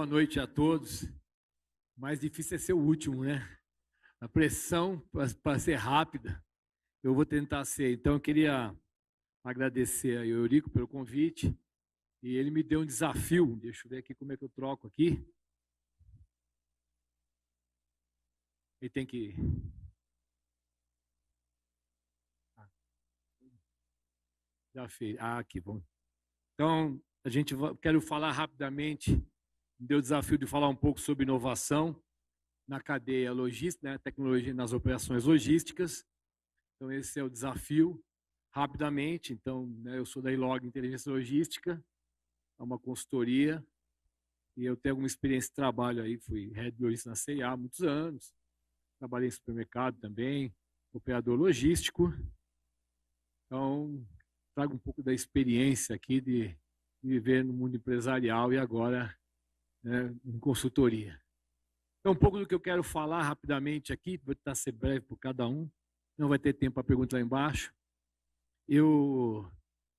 Boa noite a todos. O mais difícil é ser o último, né? A pressão para ser rápida. Eu vou tentar ser. Então, eu queria agradecer a Eurico pelo convite. E ele me deu um desafio. Deixa eu ver aqui como é que eu troco aqui. Ele tem que... Desafio. Aqui, bom. Então, quero falar rapidamente. Me deu o desafio de falar um pouco sobre inovação na cadeia logística, né, tecnologia nas operações logísticas. Então, esse é o desafio. Rapidamente, então, né, eu sou da Ilog Inteligência Logística, é uma consultoria, e eu tenho alguma experiência de trabalho aí, fui head de logística na CIA há muitos anos, trabalhei em supermercado também, operador logístico. Então, trago um pouco da experiência aqui de viver no mundo empresarial e agora, né, em consultoria. Então, um pouco do que eu quero falar rapidamente aqui, vou tentar ser breve por cada um, não vai ter tempo para pergunta lá embaixo. Eu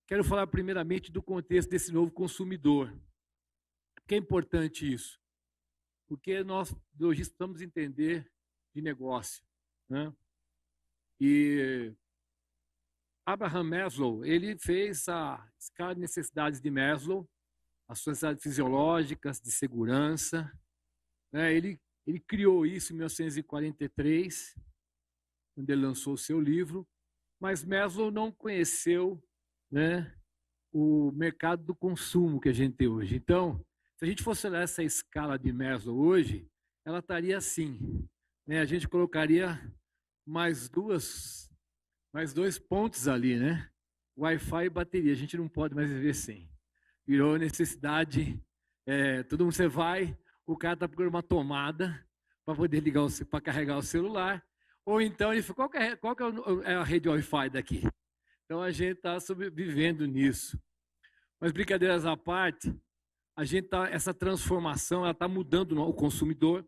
quero falar primeiramente do contexto desse novo consumidor. Por que é importante isso? Porque nós, lojistas, precisamos entender de negócio, né? E Abraham Maslow, ele fez a escala de necessidades de Maslow, as necessidades fisiológicas, de segurança, né? Ele criou isso em 1943, quando ele lançou o seu livro, mas Maslow não conheceu, né, o mercado do consumo que a gente tem hoje. Então, se a gente fosse olhar essa escala de Maslow hoje, ela estaria assim, né? A gente colocaria mais dois pontos ali, né? Wi-Fi e bateria. A gente não pode mais viver sem. Virou necessidade. Todo mundo você vai, o cara está procurando uma tomada para poder ligar, para carregar o celular. Ou então ele fala, qual que é a rede Wi-Fi daqui? Então a gente está sobrevivendo nisso. Mas brincadeiras à parte, essa transformação ela está mudando o consumidor.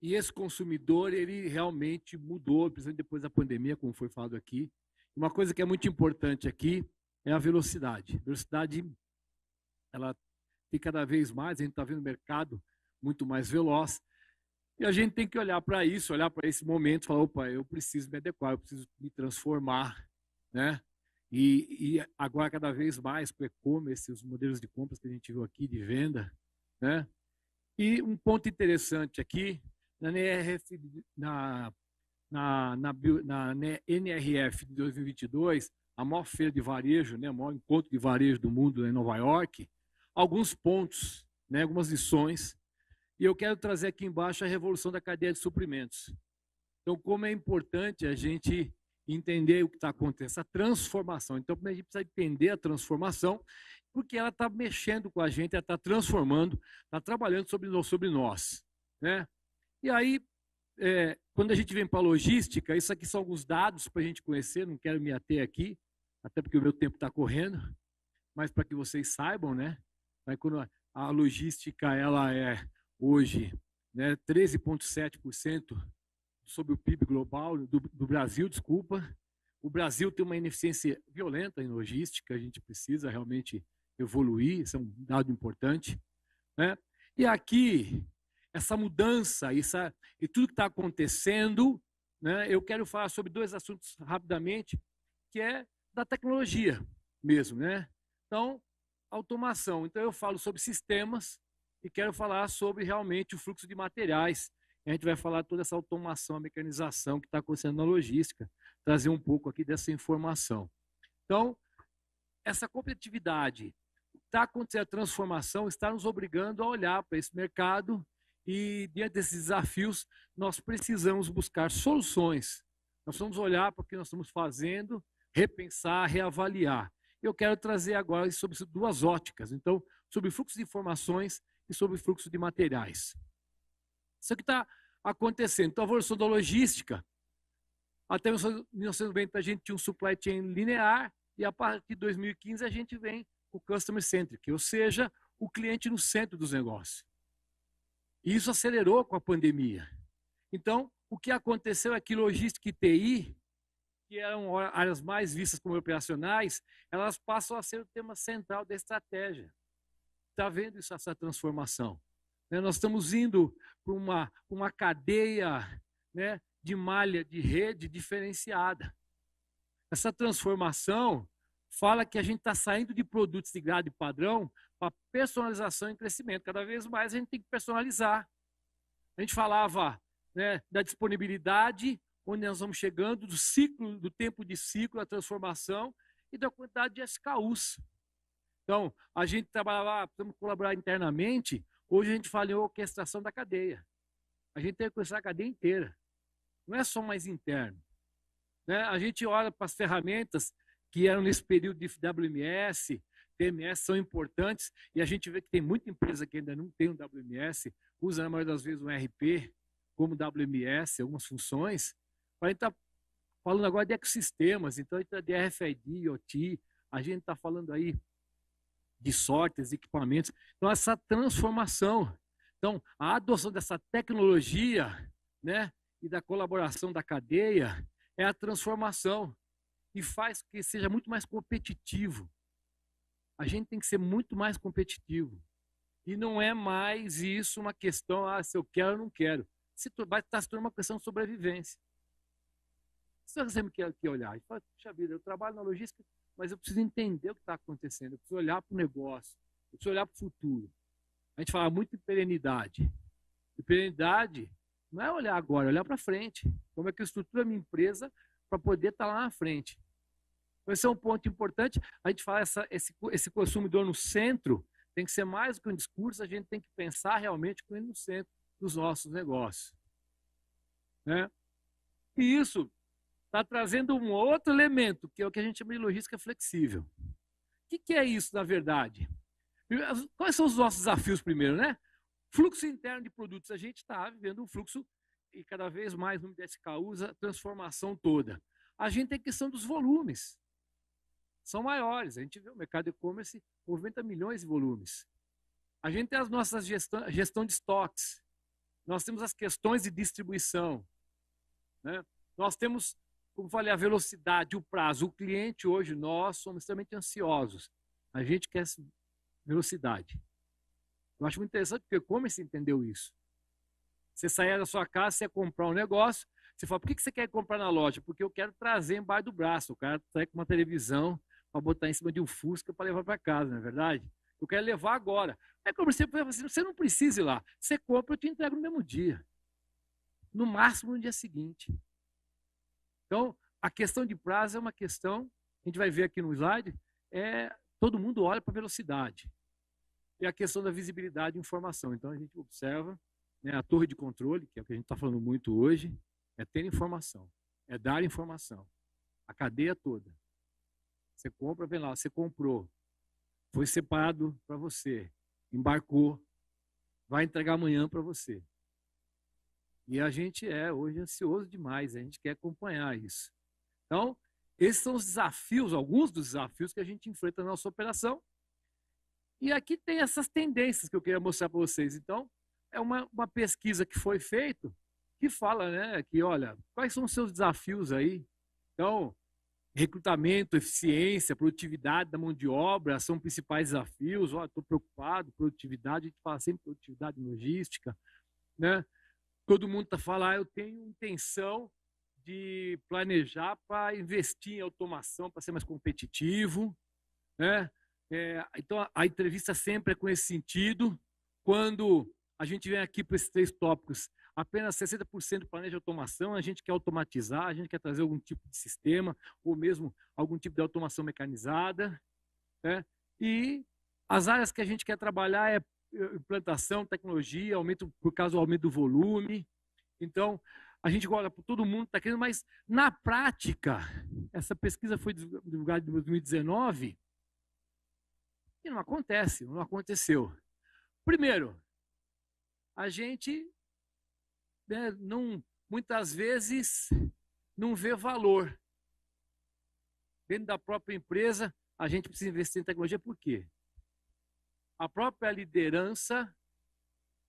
E esse consumidor ele realmente mudou, principalmente depois da pandemia, como foi falado aqui. Uma coisa que é muito importante aqui é a velocidade. A velocidade, ela tem cada vez mais, a gente está vendo o mercado muito mais veloz. E a gente tem que olhar para isso, olhar para esse momento e falar, opa, eu preciso me adequar, eu preciso me transformar, né? E agora cada vez mais com o e-commerce, os modelos de compras que a gente viu aqui, de venda, né? E um ponto interessante aqui, na NRF de 2022, a maior feira de varejo, né, o maior encontro de varejo do mundo em Nova York, alguns pontos, né, algumas lições, e eu quero trazer aqui embaixo a revolução da cadeia de suprimentos. Então, como é importante a gente entender o que está acontecendo, essa transformação. Então, a gente precisa entender a transformação, porque ela está mexendo com a gente, ela está transformando, está trabalhando sobre nós, né? E aí, quando a gente vem para a logística, isso aqui são alguns dados para a gente conhecer, não quero me ater aqui, até porque o meu tempo está correndo, mas para que vocês saibam, né? Quando a logística ela é hoje, né, 13,7% sobre o PIB global do Brasil, desculpa. O Brasil tem uma ineficiência violenta em logística, a gente precisa realmente evoluir, isso é um dado importante, né? E aqui, essa mudança, e tudo que está acontecendo, né, eu quero falar sobre dois assuntos rapidamente, que é da tecnologia mesmo, né? Então, automação. Então, eu falo sobre sistemas e quero falar sobre realmente o fluxo de materiais. A gente vai falar toda essa automação, a mecanização que está acontecendo na logística, trazer um pouco aqui dessa informação. Então, essa competitividade, está acontecendo a transformação, está nos obrigando a olhar para esse mercado e, diante desses desafios, nós precisamos buscar soluções. Nós vamos olhar para o que nós estamos fazendo, repensar, reavaliar. Eu quero trazer agora sobre duas óticas. Então, sobre fluxo de informações e sobre fluxo de materiais. Isso que está acontecendo. Então, a evolução da logística, até 1990 a gente tinha um supply chain linear e a partir de 2015 a gente vem com o customer centric, ou seja, o cliente no centro dos negócios. E isso acelerou com a pandemia. Então, o que aconteceu é que logística e TI, que eram áreas mais vistas como operacionais, elas passam a ser o tema central da estratégia. Está vendo isso, essa transformação? né? Nós estamos indo para uma cadeia, né, de malha, de rede diferenciada. Essa transformação fala que a gente está saindo de produtos de grade padrão para personalização e crescimento. Cada vez mais a gente tem que personalizar. A gente falava, né, da disponibilidade, onde nós vamos chegando, do ciclo, do tempo de ciclo, da transformação e da quantidade de SKUs. Então, a gente trabalhava, precisamos colaborar internamente. Hoje a gente fala em orquestração da cadeia. A gente tem que orquestrar a cadeia inteira. Não é só mais interno, né? A gente olha para as ferramentas que eram nesse período de WMS, TMS, são importantes, e a gente vê que tem muita empresa que ainda não tem um WMS, usa na maioria das vezes um RP como WMS, algumas funções. A gente está falando agora de ecossistemas, então a gente está de RFID, IoT, a gente está falando aí de sortes, equipamentos. Então, essa transformação. Então, a adoção dessa tecnologia, né, e da colaboração da cadeia é a transformação e faz que seja muito mais competitivo. A gente tem que ser muito mais competitivo. E não é mais isso uma questão, se eu quero ou não quero. Vai estar se tornando uma questão de sobrevivência. Você sempre quer olhar. E fala, puxa vida, eu trabalho na logística, mas eu preciso entender o que está acontecendo. Eu preciso olhar para o negócio. Eu preciso olhar para o futuro. A gente fala muito em perenidade. E perenidade não é olhar agora, é olhar para frente. Como é que eu estruturo a minha empresa para poder estar lá na frente. Então, esse é um ponto importante. A gente fala esse consumidor no centro tem que ser mais do que um discurso, a gente tem que pensar realmente com ele no centro dos nossos negócios. Né? E isso está trazendo um outro elemento, que é o que a gente chama de logística flexível. O que é isso, na verdade? Quais são os nossos desafios primeiro, né? Fluxo interno de produtos. A gente está vivendo um fluxo e cada vez mais número de SKUs, a transformação toda. A gente tem a questão dos volumes. São maiores. A gente vê o mercado e-commerce movimenta milhões de volumes. A gente tem as nossas gestão de estoques. Nós temos as questões de distribuição. Né? Nós temos, como falei, a velocidade, o prazo. O cliente hoje, nós somos extremamente ansiosos. A gente quer velocidade. Eu acho muito interessante porque como você entendeu isso? Você sair da sua casa, você ia comprar um negócio, você fala, por que você quer comprar na loja? Porque eu quero trazer embaixo do braço. O cara sai com uma televisão para botar em cima de um Fusca para levar para casa, não é verdade? Eu quero levar agora. Aí como você não precisa ir lá. Você compra, eu te entrego no mesmo dia. No máximo no dia seguinte. Então, a questão de prazo é uma questão, a gente vai ver aqui no slide, todo mundo olha para a velocidade. E a questão da visibilidade e informação. Então, a gente observa, né, a torre de controle, que é o que a gente está falando muito hoje, é ter informação, é dar informação. A cadeia toda. Você compra, vem lá, você comprou, foi separado para você, embarcou, vai entregar amanhã para você. E a gente hoje ansioso demais, a gente quer acompanhar isso. Então, esses são os desafios, alguns dos desafios que a gente enfrenta na nossa operação. E aqui tem essas tendências que eu queria mostrar para vocês. Então, é uma pesquisa que foi feita que fala, né, que olha, quais são os seus desafios aí? Então, recrutamento, eficiência, produtividade da mão de obra são principais desafios. Estou preocupado, produtividade, a gente fala sempre produtividade logística, né? Todo mundo está falando, eu tenho intenção de planejar para investir em automação, para ser mais competitivo, né? Então, a entrevista sempre é com esse sentido. Quando a gente vem aqui para esses 3 tópicos, apenas 60% planeja automação, a gente quer automatizar, a gente quer trazer algum tipo de sistema, ou mesmo algum tipo de automação mecanizada. Né? E as áreas que a gente quer trabalhar é implantação, tecnologia, aumento por causa do aumento do volume. Então, a gente olha para todo mundo, está querendo, mas na prática, essa pesquisa foi divulgada em 2019, e não acontece, não aconteceu. Primeiro, a gente, né, muitas vezes não vê valor. Dentro da própria empresa, a gente precisa investir em tecnologia, por quê? A própria liderança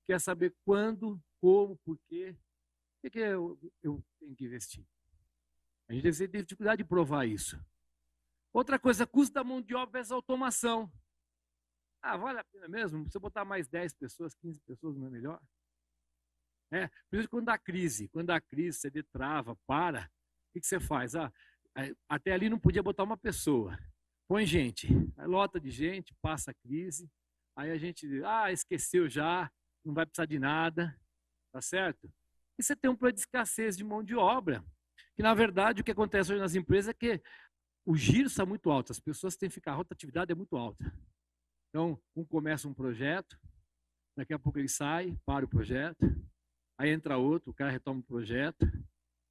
quer saber quando, como, por quê. Por que eu tenho que investir? A gente tem dificuldade de provar isso. Outra coisa, custo da mão de obra versus automação. Vale a pena mesmo? Se eu botar mais 10 pessoas, 15 pessoas, não é melhor? Principalmente quando dá crise. Quando dá crise, você detrava, para. O que você faz? Até ali não podia botar uma pessoa. Põe gente. Aí lota de gente, passa a crise. Aí a gente, esqueceu já, não vai precisar de nada. Tá certo? E você tem um problema de escassez de mão de obra. Que, na verdade, o que acontece hoje nas empresas é que o giro está muito alto. As pessoas têm que ficar, a rotatividade é muito alta. Então, começa um projeto, daqui a pouco ele sai, para o projeto, aí entra outro, o cara retoma o projeto,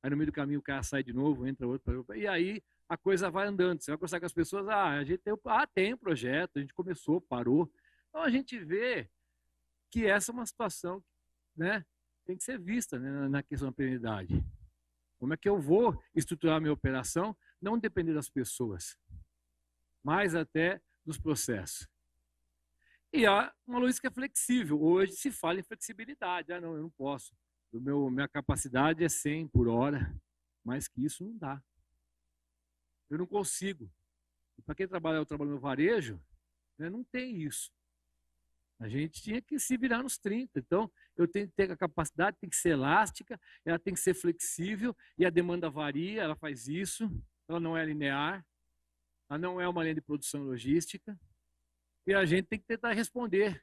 aí no meio do caminho o cara sai de novo, entra outro, e aí a coisa vai andando. Você vai conversar com as pessoas, a gente tem um projeto, a gente começou, parou. Então a gente vê que essa é uma situação, né, tem que ser vista, né, na questão da perenidade. Como é que eu vou estruturar a minha operação, não depender das pessoas, mas até dos processos. E há uma logística flexível. Hoje se fala em flexibilidade. Não, eu não posso. Minha capacidade é 100 por hora, mais que isso não dá. Eu não consigo. Para quem trabalha, eu trabalho no varejo, né, não tem isso. A gente tinha que se virar nos 30. Então, eu tenho que ter a capacidade, tem que ser elástica, ela tem que ser flexível, e a demanda varia, ela faz isso, ela não é linear, ela não é uma linha de produção logística, e a gente tem que tentar responder.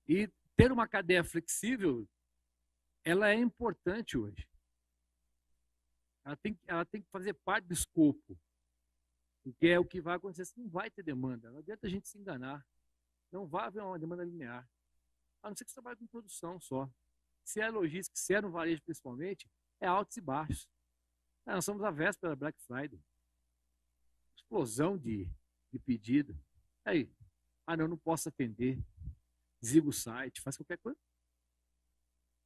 E ter uma cadeia flexível, ela é importante hoje. Ela tem que fazer parte do escopo, porque é o que vai acontecer. Não vai ter demanda, não adianta a gente se enganar. Não vai haver uma demanda linear. A não ser que você trabalhe com produção só. Se é logística, se é no varejo principalmente, é altos e baixos. Nós somos a véspera da Black Friday. Explosão de pedido. Aí, não posso atender. Desliga o site, faz qualquer coisa.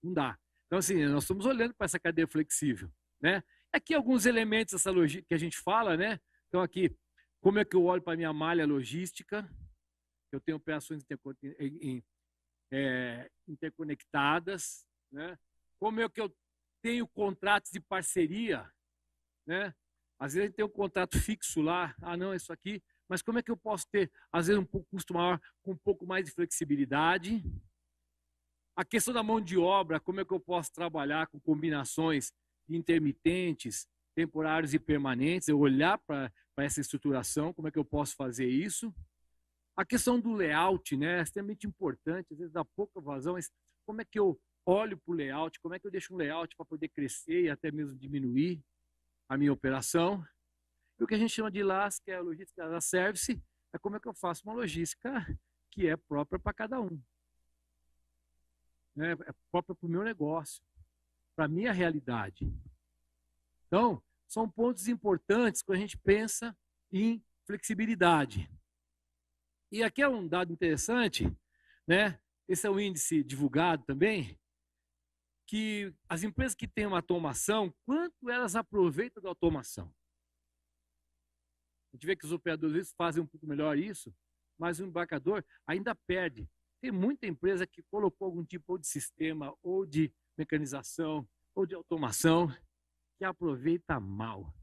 Não dá. Então, assim, nós estamos olhando para essa cadeia flexível, né? Aqui alguns elementos dessa logística que a gente fala, né? Então, aqui, como é que eu olho para a minha malha logística? Eu tenho operações interconectadas, né? Como é que eu tenho contratos de parceria, né? Às vezes tem um contrato fixo lá, não, isso aqui, mas como é que eu posso ter, às vezes, um pouco custo maior, com um pouco mais de flexibilidade? A questão da mão de obra, como é que eu posso trabalhar com combinações intermitentes, temporários e permanentes? Eu olhar para essa estruturação, como é que eu posso fazer isso? A questão do layout, né, é extremamente importante, às vezes dá pouca vazão, mas como é que eu olho para o layout, como é que eu deixo um layout para poder crescer e até mesmo diminuir a minha operação? E o que a gente chama de LAS, que é a logística da service, é como é que eu faço uma logística que é própria para cada um. É própria para o meu negócio, para a minha realidade. Então, são pontos importantes quando a gente pensa em flexibilidade. E aqui é um dado interessante, né? Esse é um índice divulgado também, que as empresas que têm uma automação, quanto elas aproveitam da automação? A gente vê que os operadores fazem um pouco melhor isso, mas o embarcador ainda perde. Tem muita empresa que colocou algum tipo de sistema, ou de mecanização, ou de automação, que aproveita mal,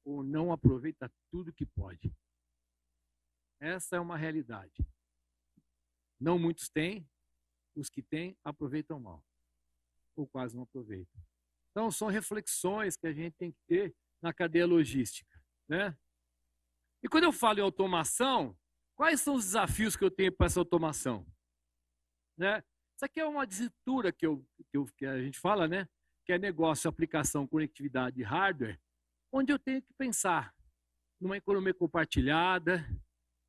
ou não aproveita tudo que pode. Essa é uma realidade. Não muitos têm, os que têm aproveitam mal, ou quase não aproveitam. Então, são reflexões que a gente tem que ter na cadeia logística, né? E quando eu falo em automação, quais são os desafios que eu tenho para essa automação? Né? Isso aqui é uma estrutura que a gente fala, né? Que é negócio, aplicação, conectividade e hardware, onde eu tenho que pensar numa economia compartilhada,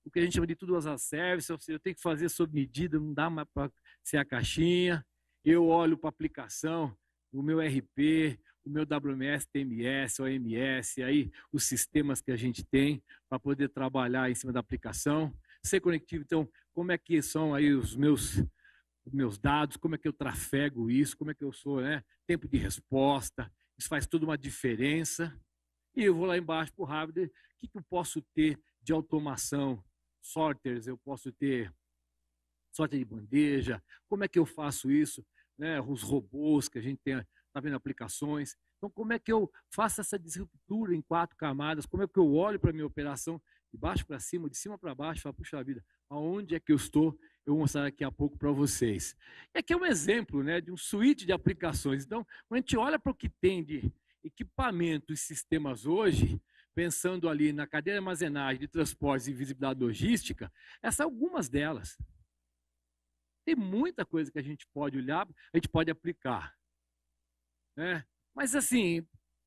o que a gente chama de tudo as a service, ou seja, eu tenho que fazer sob medida, não dá mais para ser a caixinha. Eu olho para a aplicação, o meu RP, o meu WMS, TMS, OMS, aí os sistemas que a gente tem para poder trabalhar em cima da aplicação. Ser conectivo, então, como é que são aí os meus dados, como é que eu trafego isso, como é que eu sou, né? Tempo de resposta, isso faz toda uma diferença. E eu vou lá embaixo para o hardware, o que eu posso ter de automação? Sorters, eu posso ter sorte de bandeja, como é que eu faço isso? Né? Os robôs que a gente tem, está vendo aplicações. Então, como é que eu faço essa disruptura em 4 camadas? Como é que eu olho para a minha operação de baixo para cima, de cima para baixo, e falo, puxa vida, aonde é que eu estou? Eu vou mostrar daqui a pouco para vocês. E aqui é um exemplo, né, de um suíte de aplicações. Então, quando a gente olha para o que tem de equipamento e sistemas hoje, pensando ali na cadeia de armazenagem, de transportes e visibilidade logística, essas são algumas delas. Tem muita coisa que a gente pode olhar, a gente pode aplicar, né? Mas assim,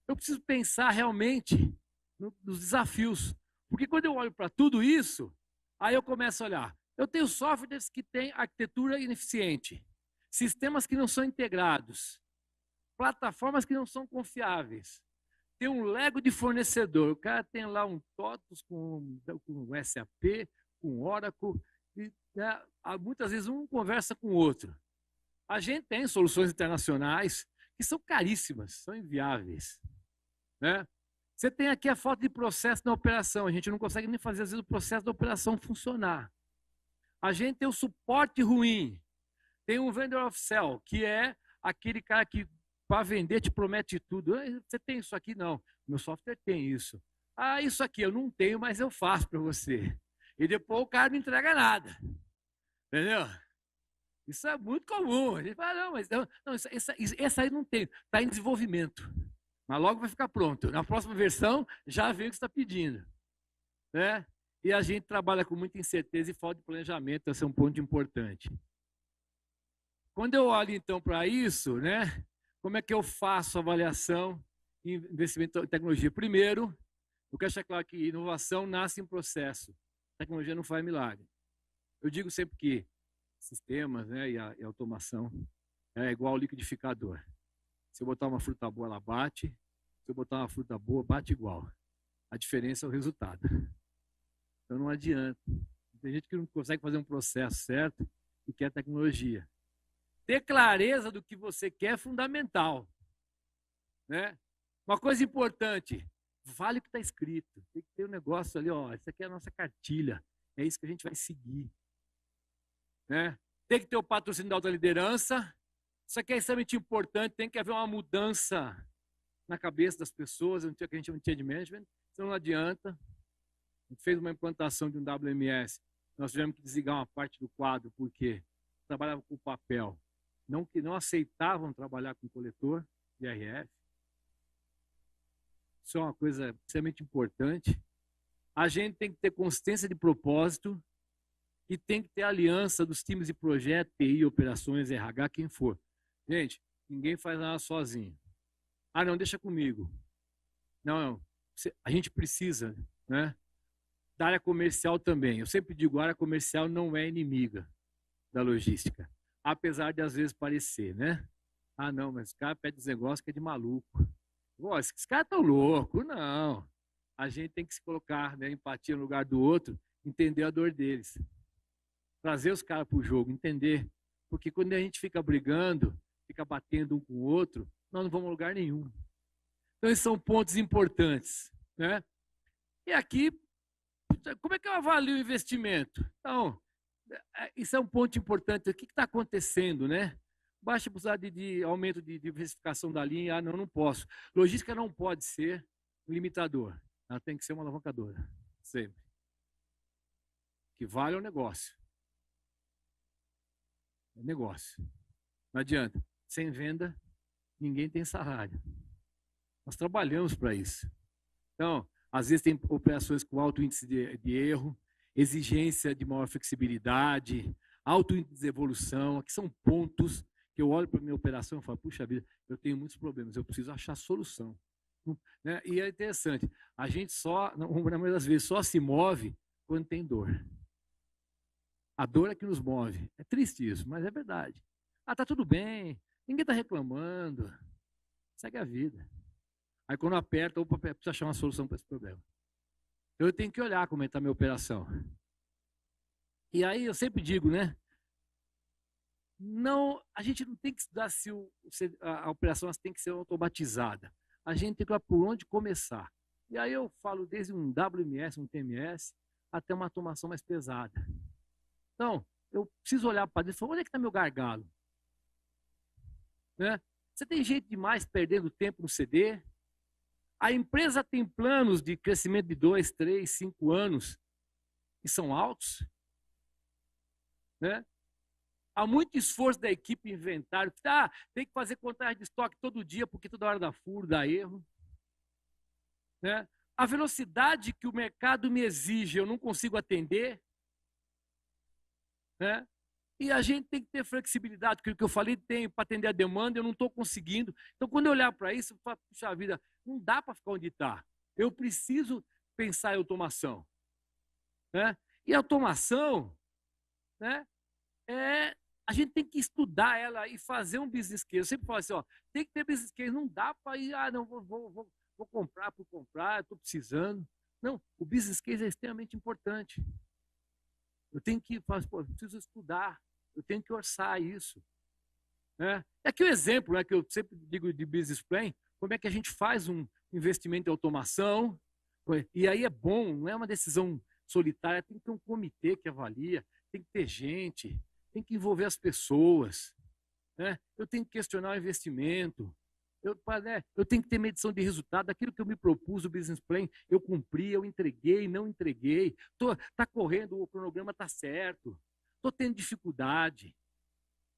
eu preciso pensar realmente nos desafios, porque quando eu olho para tudo isso, aí eu começo a olhar. Eu tenho softwares que têm arquitetura ineficiente, sistemas que não são integrados, plataformas que não são confiáveis. Tem um Lego de fornecedor, o cara tem lá um TOTUS com SAP, com Oracle, e, né, muitas vezes um conversa com o outro. A gente tem soluções internacionais que são caríssimas, são inviáveis, né? Você tem aqui a falta de processo na operação, a gente não consegue nem fazer, às vezes, o processo da operação funcionar. A gente tem o suporte ruim, tem um vendor of sell, que é aquele cara que, para vender, te promete tudo. Você tem isso aqui? Não. Meu software tem isso. Ah, isso aqui eu não tenho, mas eu faço para você. E depois o cara não entrega nada. Entendeu? Isso é muito comum. A gente fala, não, mas não, essa aí não tem, está em desenvolvimento. Mas logo vai ficar pronto. Na próxima versão, já vem o que você está pedindo. Né? E a gente trabalha com muita incerteza e falta de planejamento, esse é um ponto importante. Quando eu olho, então, para isso, né, como é que eu faço a avaliação em investimento em tecnologia? Primeiro, eu quero deixar claro que inovação nasce em processo. Tecnologia não faz milagre. Eu digo sempre que sistemas, né, e a automação é igual ao liquidificador. Se eu botar uma fruta boa, ela bate. Se eu botar uma fruta boa, bate igual. A diferença é o resultado. Então não adianta. Tem gente que não consegue fazer um processo certo e quer tecnologia. Ter clareza do que você quer é fundamental. Né? Uma coisa importante, vale o que está escrito. Tem que ter um negócio ali, ó, isso aqui é a nossa cartilha. É isso que a gente vai seguir. Né? Tem que ter o patrocínio da alta liderança. Isso aqui é extremamente importante. Tem que haver uma mudança na cabeça das pessoas. Que a gente chama de change management. Então não adianta. A gente fez uma implantação de um WMS. Nós tivemos que desligar uma parte do quadro, porque trabalhava com papel. Que não aceitavam trabalhar com coletor de RF. Isso é uma coisa extremamente importante. A gente tem que ter consistência de propósito e tem que ter aliança dos times de projeto, TI, operações, RH, quem for. Gente, ninguém faz nada sozinho. Ah, não, deixa comigo. Não, a gente precisa, né, da área comercial também. Eu sempre digo, a área comercial não é inimiga da logística. Apesar de às vezes parecer, né? Ah, não, mas esse cara pede os negócios que é de maluco. Pô, esses caras estão loucos. Não. A gente tem que se colocar, né, empatia no lugar do outro, entender a dor deles. Trazer os caras para o jogo, entender. Porque quando a gente fica brigando, fica batendo um com o outro, nós não vamos a lugar nenhum. Então, esses são pontos importantes. Né? E aqui, como é que eu avalio o investimento? Então, isso é um ponto importante. O que está acontecendo, né? Baixa possibilidade de aumento de diversificação da linha. Ah, não posso. Logística não pode ser um limitador. Ela tem que ser uma alavancadora. Sempre. Que vale o negócio. É negócio. Não adianta. Sem venda, ninguém tem salário. Nós trabalhamos para isso. Então, às vezes tem operações com alto índice de erro, exigência de maior flexibilidade, alto índice de evolução. Aqui são pontos que eu olho para a minha operação e falo, puxa vida, eu tenho muitos problemas, eu preciso achar solução. Né? E é interessante, a gente na maioria das vezes, só se move quando tem dor. A dor é que nos move. É triste isso, mas é verdade. Ah, tá tudo bem, ninguém está reclamando, segue a vida. Aí quando aperta, opa, precisa achar uma solução para esse problema. Então eu tenho que olhar como está a minha operação. E aí eu sempre digo, né? Não, a gente não tem que estudar se a operação tem que ser automatizada. A gente tem que olhar por onde começar. E aí eu falo desde um WMS, um TMS, até uma automação mais pesada. Então, eu preciso olhar para dentro e falar, onde é que está meu gargalo? Né? Você tem gente demais perdendo tempo no CD. A empresa tem planos de crescimento de 2, 3, 5 anos que são altos, né? Há muito esforço da equipe em inventário. Tem que fazer contagem de estoque todo dia, porque toda hora dá furo, dá erro. Né? A velocidade que o mercado me exige, eu não consigo atender. Né? E a gente tem que ter flexibilidade, porque o que eu falei, tem para atender a demanda, eu não estou conseguindo. Então, quando eu olhar para isso, eu falo, puxa vida, não dá para ficar onde está. Eu preciso pensar em automação. Né? E a automação, né, a gente tem que estudar ela e fazer um business case. Eu sempre falo assim, ó, tem que ter business case, não dá para ir, não, vou comprar por comprar, estou precisando. Não, o business case é extremamente importante. Eu tenho que fazer, eu preciso estudar, eu tenho que orçar isso. Né? É aqui o exemplo, né, que eu sempre digo de business plan, como é que a gente faz um investimento em automação, e aí é bom, não é uma decisão solitária, tem que ter um comitê que avalia, tem que ter gente, tem que envolver as pessoas, né? Eu tenho que questionar o investimento, eu tenho que ter medição de resultado, aquilo que eu me propus, o business plan, eu cumpri, eu entreguei, não entreguei, está correndo, o cronograma está certo, estou tendo dificuldade,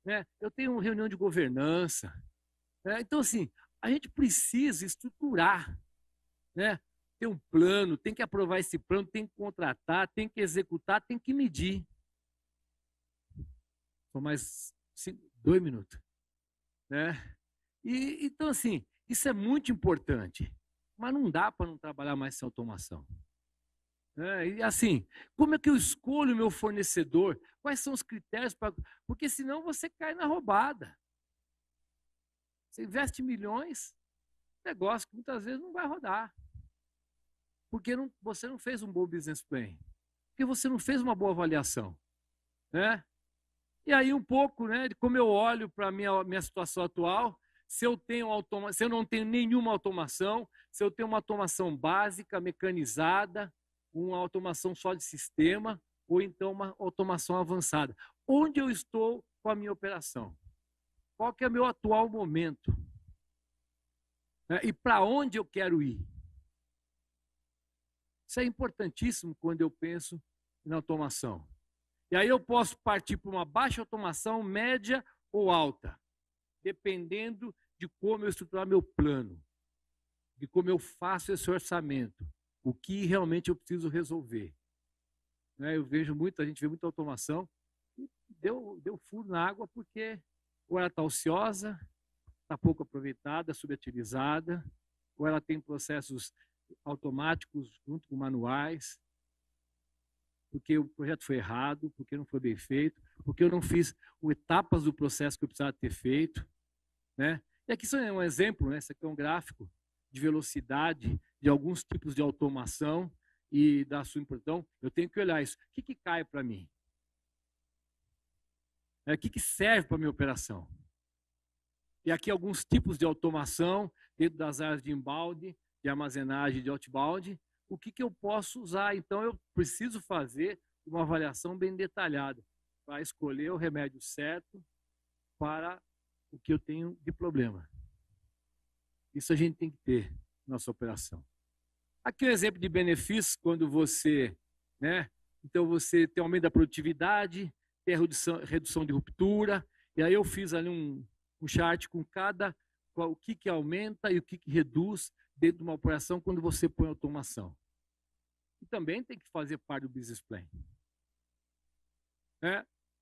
né? Eu tenho uma reunião de governança, né? Então, assim, a gente precisa estruturar, né? Ter um plano, tem que aprovar esse plano, tem que contratar, tem que executar, tem que medir. São mais 2 minutos. Né? Então, assim, isso é muito importante. Mas não dá para não trabalhar mais sem automação. E assim, como é que eu escolho o meu fornecedor? Quais são os critérios para. Porque senão você cai na roubada. Você investe milhões, negócio que muitas vezes não vai rodar. Porque você não fez um bom business plan. Porque você não fez uma boa avaliação. Né? E aí um pouco, né, de como eu olho para a minha situação atual, se eu não tenho nenhuma automação, se eu tenho uma automação básica, mecanizada, uma automação só de sistema, ou então uma automação avançada. Onde eu estou com a minha operação? Qual que é o meu atual momento? E para onde eu quero ir? Isso é importantíssimo quando eu penso na automação. E aí eu posso partir para uma baixa automação, média ou alta, dependendo de como eu estruturar meu plano, de como eu faço esse orçamento, o que realmente eu preciso resolver. Eu vejo a gente vê muita automação e deu furo na água porque ou ela está ociosa, está pouco aproveitada, subutilizada, ou ela tem processos automáticos junto com manuais, porque o projeto foi errado, porque não foi bem feito, porque eu não fiz etapas do processo que eu precisava ter feito. Né? E aqui só é um exemplo, né? Esse aqui é um gráfico de velocidade de alguns tipos de automação e da sua importância. Eu tenho que olhar isso. O que cai para mim? O que serve para a minha operação? E aqui alguns tipos de automação dentro das áreas de inbound, de armazenagem, de outbound. O que eu posso usar? Então, eu preciso fazer uma avaliação bem detalhada para escolher o remédio certo para o que eu tenho de problema. Isso a gente tem que ter na nossa operação. Aqui é um exemplo de benefícios quando você, né? Então, você tem aumento da produtividade, tem a redução de ruptura, e aí eu fiz ali um chart com o que aumenta e o que reduz dentro de uma operação quando você põe automação. E também tem que fazer parte do business plan.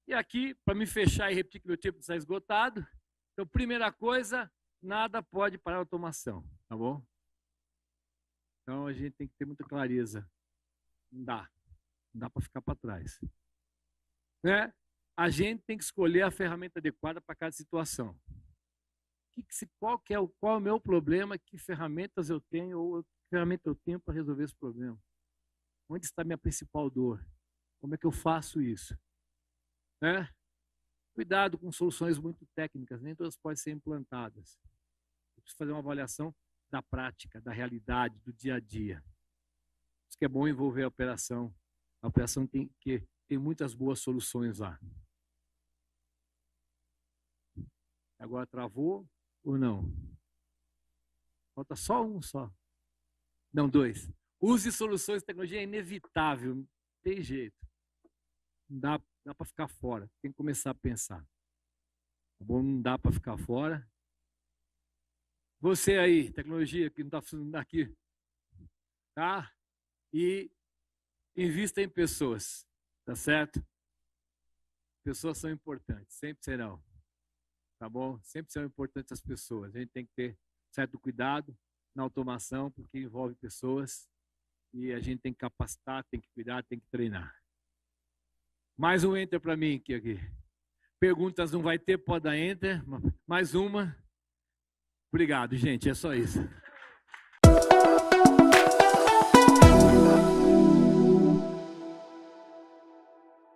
E aqui, para me fechar e repetir que meu tempo está esgotado, então, primeira coisa, nada pode parar a automação, tá bom? Então, a gente tem que ter muita clareza. Não dá para ficar para trás. A gente tem que escolher a ferramenta adequada para cada situação. Qual é o meu problema, que ferramentas eu tenho, ou que ferramenta eu tenho para resolver esse problema? Onde está a minha principal dor? Como é que eu faço isso? Cuidado com soluções muito técnicas, nem todas podem ser implantadas. Eu preciso fazer uma avaliação da prática, da realidade, do dia a dia. Por isso que é bom envolver a operação. A operação tem muitas boas soluções lá. Agora travou. Ou não? Falta só um só. Não, dois. Use soluções de tecnologia, é inevitável, não tem jeito. Não dá para ficar fora, tem que começar a pensar. Tá bom? Não dá para ficar fora. Você aí, tecnologia que não está funcionando aqui, tá? E invista em pessoas, tá certo? Pessoas são importantes, sempre serão, tá bom? Sempre são importantes as pessoas. A gente tem que ter certo cuidado na automação, porque envolve pessoas e a gente tem que capacitar, tem que cuidar, tem que treinar. Mais um enter para mim aqui. Perguntas não vai ter, pode dar enter. Mais uma. Obrigado, gente. É só isso.